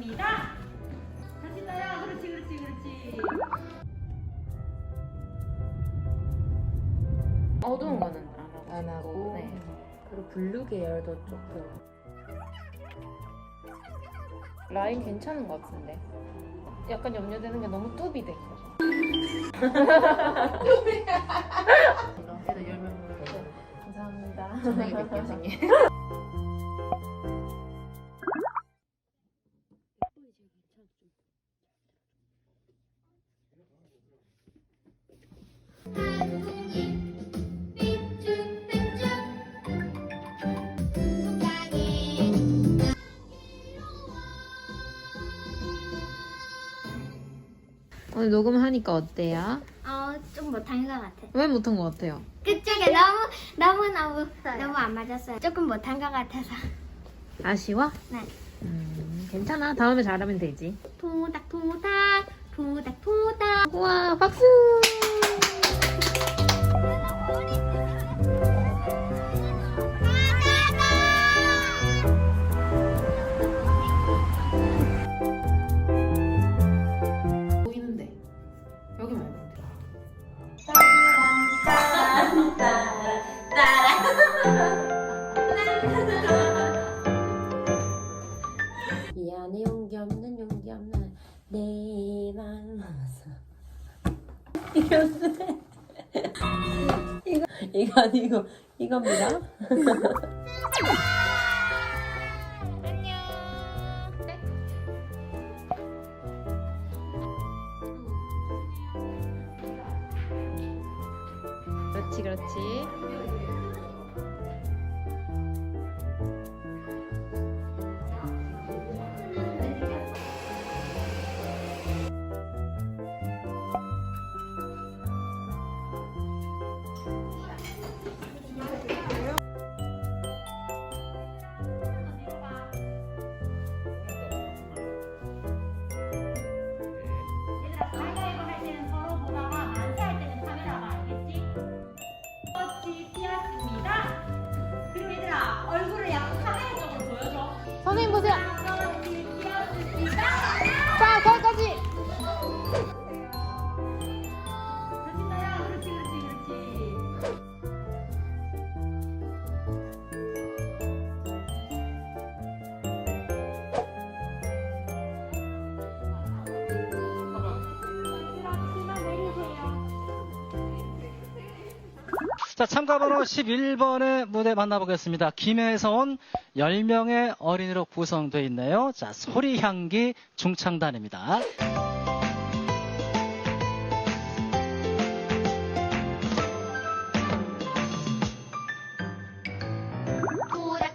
시작! 다시 떠요. 그렇지, 그렇지, 그렇지. 어두운 거는 안 하고. 네. 그리고 블루 계열도 조금. 라인 괜찮은 것 같은데. 약간 염려되는 게 너무 뚜비 돼. 그래도 열면 모르겠어. 감사합니다. 전화기 뵐게요, 선생님. 오늘 녹음하니까 어때요? 좀 못한 것 같아. 왜 못한 것 같아요? 그쪽에 너무 안 맞았어요. 조금 못한 것 같아서. 아쉬워? 네. 괜찮아. 다음에 잘하면 되지. 토닥. 우와, 박수! 보이는데 여기 말고 미안해 용기 없는 내 마음에서 이거 아니고 이겁니다. 그렇지, 그렇지. 가위바위보 할 때는 서로 보다가 만세 할 때는 카메라 봐, 알겠지? 그렇지, 뛰었습니다. 그리고 얘들아, 얼굴을 약간 카메라 쪽으로 보여줘. 선생님 보세요. 그렇지, 뛰었습니다. 자, 거기까지. 다시 떠요. 그렇지, 그렇지, 그렇지. 자, 참가번호 11번의 무대 만나보겠습니다. 김해에서 온 10명의 어린이로 구성되어 있네요. 자, 소리향기 중창단입니다. 토닥